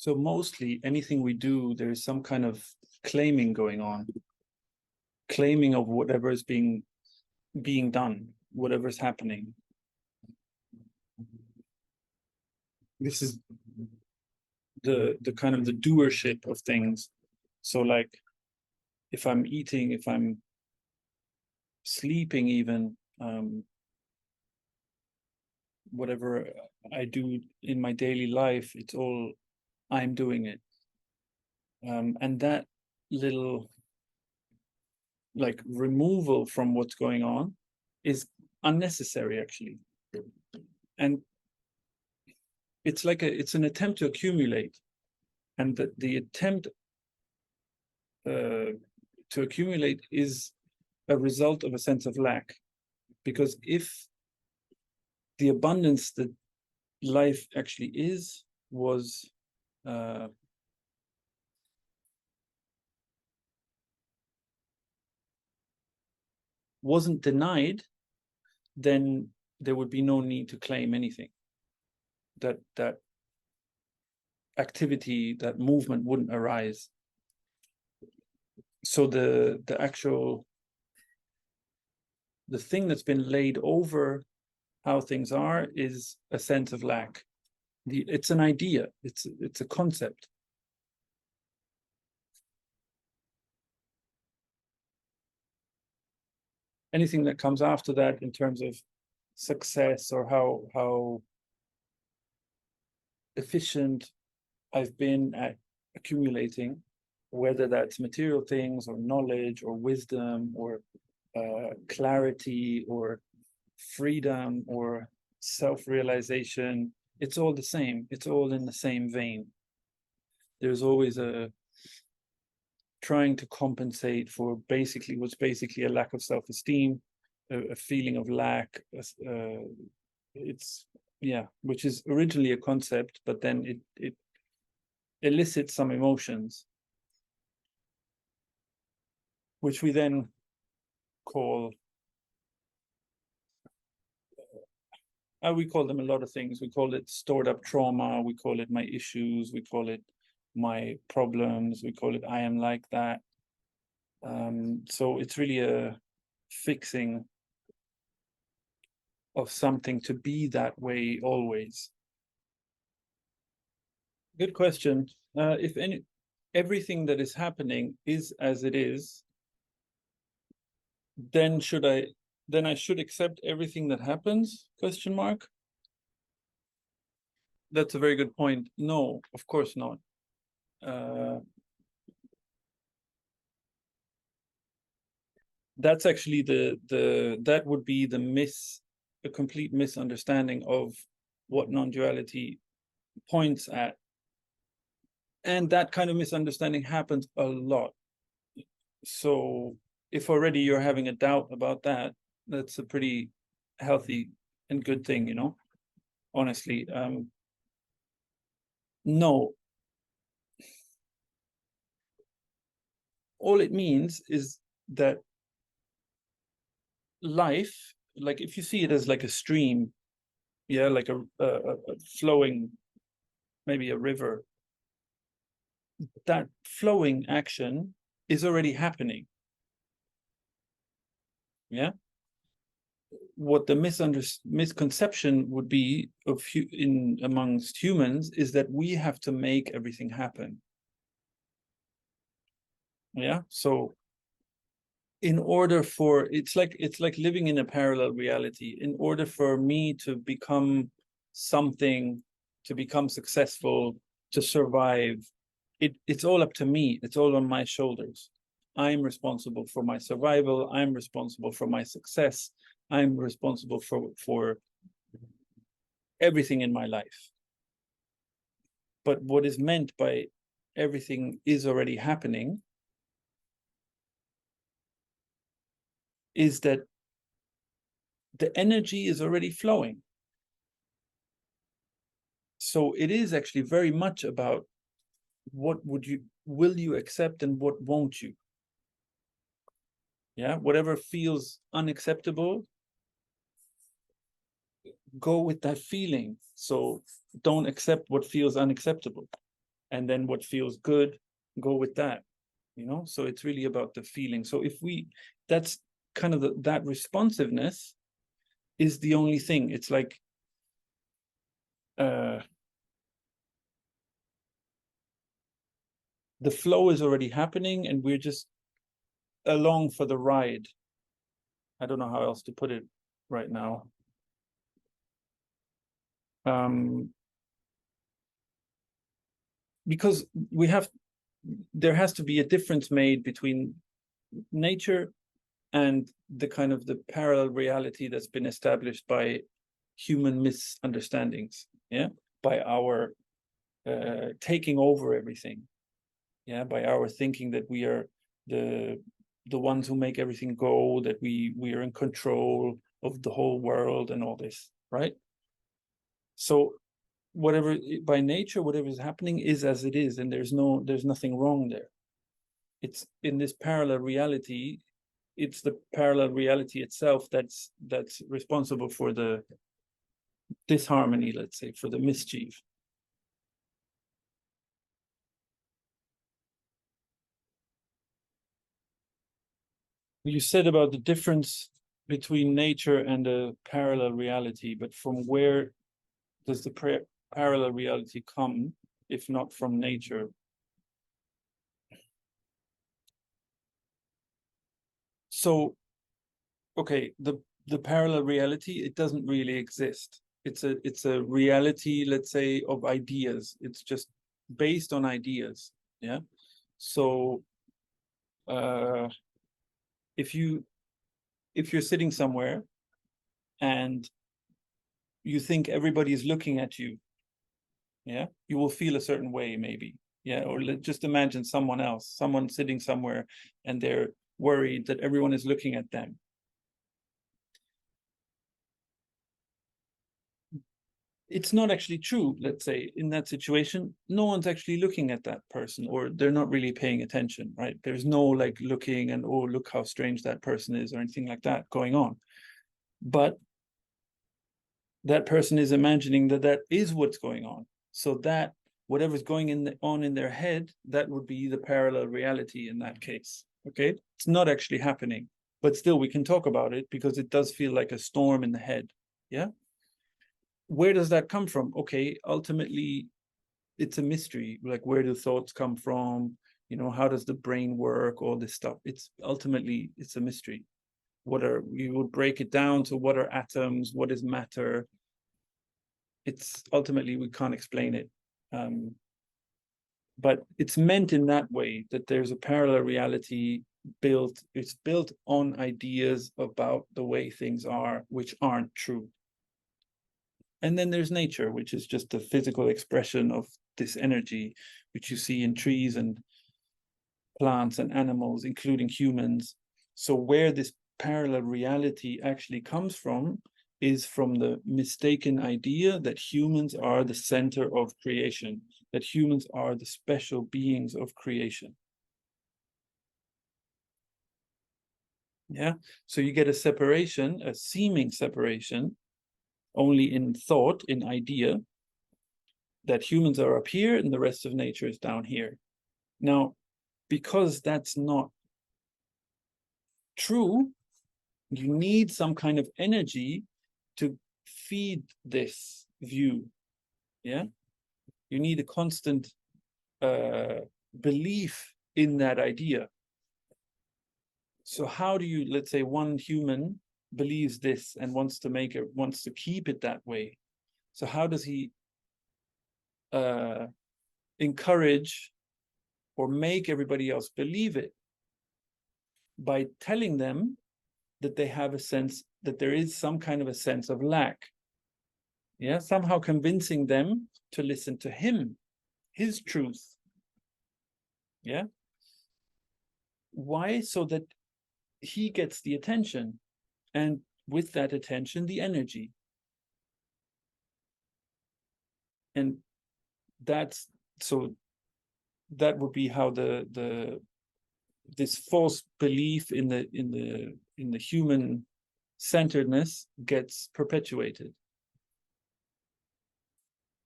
So mostly anything we do, there's some kind of claiming going on, claiming of whatever is being done, whatever's happening. This is the kind of the doership of things. So like if I'm eating, if I'm sleeping even, whatever I do in my daily life, it's all I'm doing it. And that little like removal from what's going on is unnecessary actually. And it's like it's an attempt to accumulate, and the attempt to accumulate is a result of a sense of lack. Because if the abundance that life actually is was wasn't denied, then there would be no need to claim anything. That activity, that movement wouldn't arise. So the thing that's been laid over how things are is a sense of lack. It's an idea, it's a concept. Anything that comes after that in terms of success or how efficient I've been at accumulating, whether that's material things or knowledge or wisdom or clarity or freedom or self-realization, it's all the same. It's all in the same vein. There's always a trying to compensate for basically what's basically a lack of self-esteem, a feeling of lack. It's which is originally a concept, but then it elicits some emotions, which we then call we call them a lot of things. We call it stored up trauma, we call it my issues, we call it my problems, we call it I am like that. So it's really a fixing of something to be that way always. Good question. If everything that is happening is as it is, then I should accept everything that happens? Question mark. That's a very good point. No, of course not. That's actually that would be a complete misunderstanding of what non-duality points at. And that kind of misunderstanding happens a lot. So if already you're having a doubt about that, that's a pretty healthy and good thing, you know, honestly. No. All it means is that life, like if you see it as like a stream, like a flowing, maybe a river, that flowing action is already happening. Yeah. What the misconception would be of amongst humans is that we have to make everything happen. Yeah. So in order for it's like living in a parallel reality. In order for me to become something, to become successful, to survive, it's all up to me. It's all on my shoulders. I'm responsible for my survival. I'm responsible for my success. I'm responsible for everything in my life. But what is meant by everything is already happening is that the energy is already flowing. So it is actually very much about what will you accept and what won't you? Yeah, whatever feels unacceptable, go with that feeling. So don't accept what feels unacceptable. and then what feels good, go with that, you know. So it's really about the feeling. So if we, that's kind of that responsiveness is the only thing. It's like the flow is already happening and we're just along for the ride. I don't know how else to put it right now. Because there has to be a difference made between nature and the kind of the parallel reality that's been established by human misunderstandings, yeah, by our taking over everything, yeah, by our thinking that we are the ones who make everything go, that we are in control of the whole world and all this, right? So whatever, by nature, whatever is happening is as it is, and there's nothing wrong there. It's in this parallel reality, it's the parallel reality itself that's responsible for the disharmony, let's say, for the mischief. You said about the difference between nature and a parallel reality, but from where does the parallel reality come, if not from nature? So, okay, the parallel reality, it doesn't really exist. It's a reality, let's say, of ideas. It's just based on ideas. Yeah. So if you're sitting somewhere and you think everybody is looking at you, yeah, you will feel a certain way, maybe. Yeah. Or just imagine someone sitting somewhere and they're worried that everyone is looking at them. It's not actually true. Let's say in that situation, no one's actually looking at that person, or they're not really paying attention, right? There's no like looking and, oh, look how strange that person is, or anything like that going on. But that person is imagining that that is what's going on. So that whatever's going on in their head, that would be the parallel reality in that case. Okay, it's not actually happening, but still we can talk about it because it does feel like a storm in the head. Yeah. Where does that come from? Okay, ultimately it's a mystery. Like, where do thoughts come from? You know, how does the brain work? All this stuff. It's ultimately, it's a mystery. You would break it down to what are atoms, what is matter. It's ultimately, we can't explain it. But it's meant in that way, that there's a parallel reality it's built on ideas about the way things are, which aren't true. And then there's nature, which is just the physical expression of this energy, which you see in trees and plants and animals, including humans. So where this parallel reality actually comes from is from the mistaken idea that humans are the center of creation, that humans are the special beings of creation. Yeah, so you get a separation, a seeming separation, only in thought, in idea, that humans are up here and the rest of nature is down here. Now, because that's not true, you need some kind of energy to feed this view. Yeah, you need a constant belief in that idea. So how do you, let's say one human believes this and wants to keep it that way. So how does he encourage or make everybody else believe it? By telling them that they have a sense, that there is some kind of a sense of lack. Yeah, somehow convincing them to listen to him, his truth. Yeah. Why? So that he gets the attention, and with that attention, the energy. And that's, so that would be how this false belief in the human centeredness gets perpetuated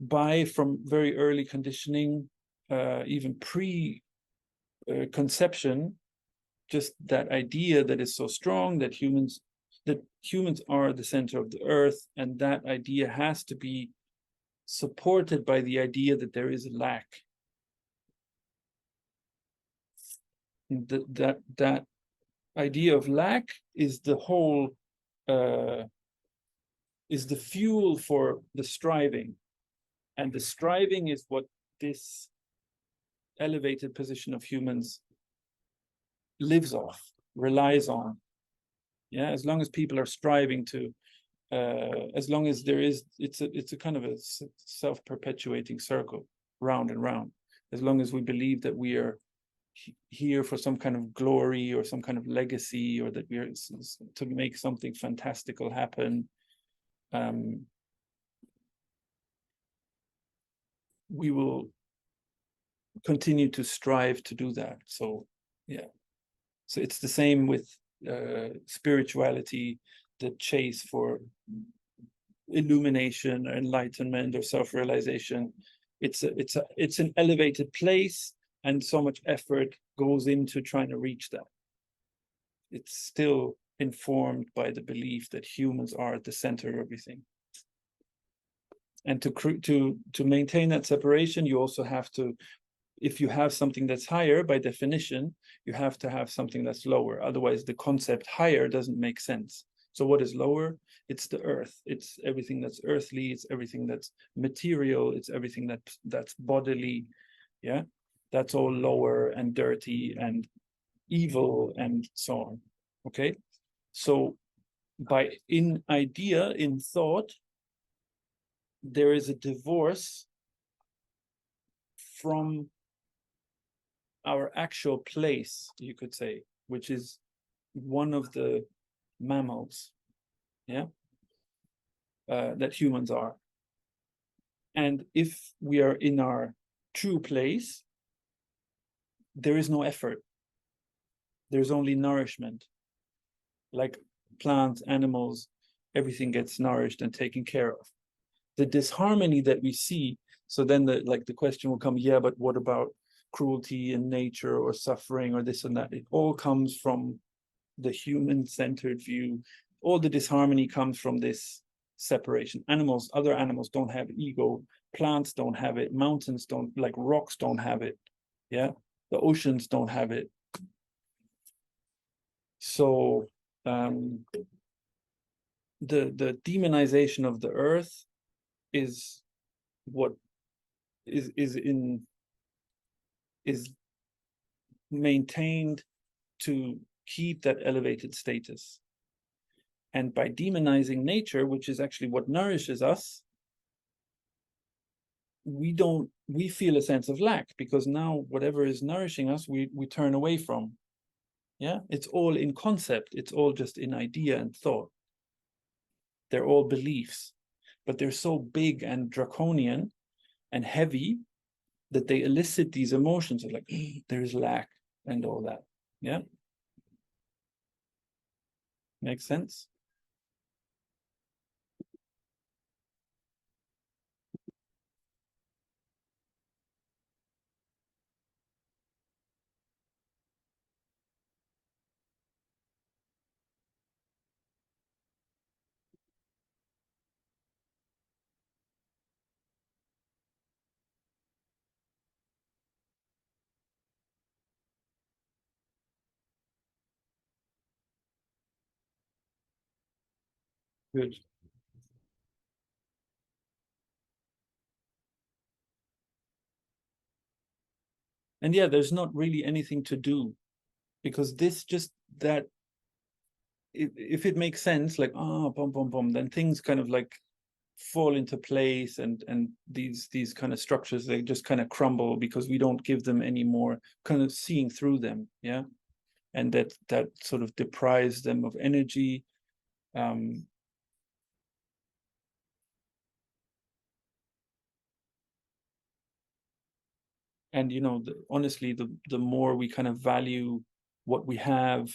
by, from very early conditioning, even pre-conception, just that idea that is so strong that humans are the center of the earth, and that idea has to be supported by the idea that there is a lack. That idea of lack is the whole is the fuel for the striving, and the striving is what this elevated position of humans lives off, relies on. Yeah, as long as people are striving to, as long as there is, it's a kind of a self-perpetuating circle, round and round. As long as we believe that we are here for some kind of glory or some kind of legacy, or that we are to make something fantastical happen, we will continue to strive to do that. So yeah, so it's the same with spirituality, the chase for illumination or enlightenment or self-realization. It's an elevated place, and so much effort goes into trying to reach that. It's still informed by the belief that humans are at the center of everything. And to maintain that separation, you also have to, if you have something that's higher, by definition, you have to have something that's lower. Otherwise, the concept higher doesn't make sense. So what is lower? It's the earth. It's everything that's earthly. It's everything that's material. It's everything that's bodily. Yeah, that's all lower and dirty and evil and so on. Okay, so in idea, in thought, there is a divorce from our actual place, you could say, which is one of the mammals, yeah, that humans are. And if we are in our true place, there is no effort. There's only nourishment. Like plants, animals, everything gets nourished and taken care of. The disharmony that we see, so then the question will come, yeah, but what about cruelty in nature or suffering or this and that? It all comes from the human-centered view. All the disharmony comes from this separation. Other animals don't have ego. Plants don't have it. Mountains don't, like rocks don't have it. Yeah, the oceans don't have it. So the demonization of the earth is what is maintained to keep that elevated status. And by demonizing nature, which is actually what nourishes us, we feel a sense of lack, because now whatever is nourishing us, we turn away from. Yeah, it's all in concept. It's all just in idea and thought. They're all beliefs, but they're so big and draconian and heavy that they elicit these emotions of like, there's lack and all that. Yeah. Makes sense? Good. And yeah, there's not really anything to do, because this just that if it makes sense, like then things kind of like fall into place, and these kind of structures, they just kind of crumble because we don't give them any more kind of seeing through them. Yeah, and that sort of deprives them of energy. And honestly, the more we kind of value what we have,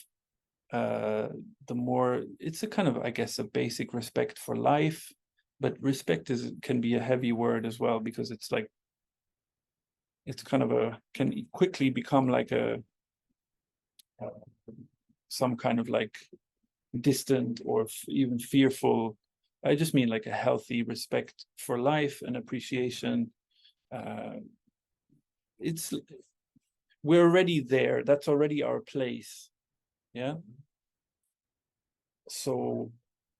the more it's a kind of, I guess, a basic respect for life. But respect can be a heavy word as well, because it's like it's kind of can quickly become like some kind of like distant or even fearful. I just mean like a healthy respect for life and appreciation. It's we're already there. That's already our place. Yeah. So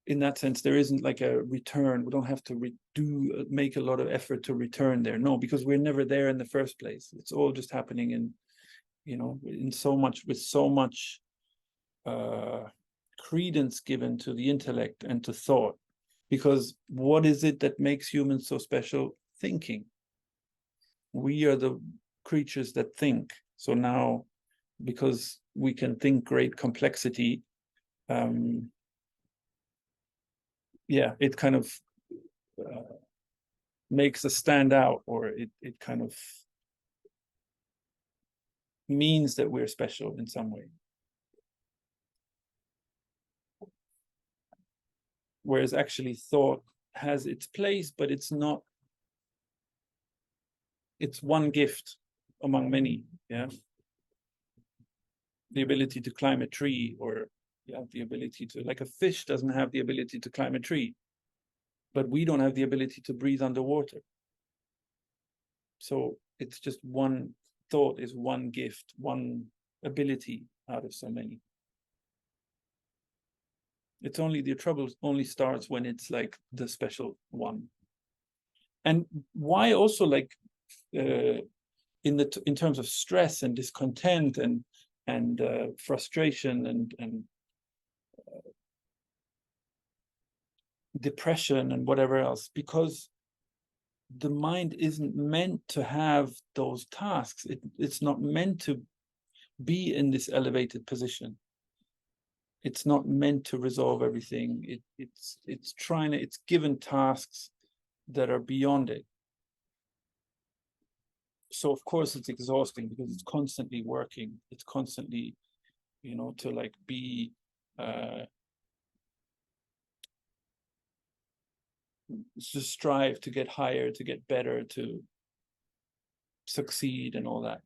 in that sense, there isn't like a return. We don't have to make a lot of effort to return there. No, because we're never there in the first place. It's all just happening in, in so much, with so much credence given to the intellect and to thought. Because what is it that makes humans so special? Thinking. We are the creatures that think. So now, because we can think great complexity, yeah, it kind of makes us stand out, or it kind of means that we're special in some way. Whereas actually thought has its place, but it's not, it's one gift among many. Yeah. The ability to climb a tree, or yeah, the ability to, like a fish doesn't have the ability to climb a tree, but we don't have the ability to breathe underwater. So it's just one thought is one gift, one ability out of so many. It's only, the trouble only starts when it's like the special one. And why also, like in terms of stress and discontent and frustration and depression and whatever else, because the mind isn't meant to have those tasks. It's not meant to be in this elevated position. It's not meant to resolve everything. It's given tasks that are beyond it. So of course it's exhausting, because it's constantly working. It's constantly, to like be to strive to get higher, to get better, to succeed and all that.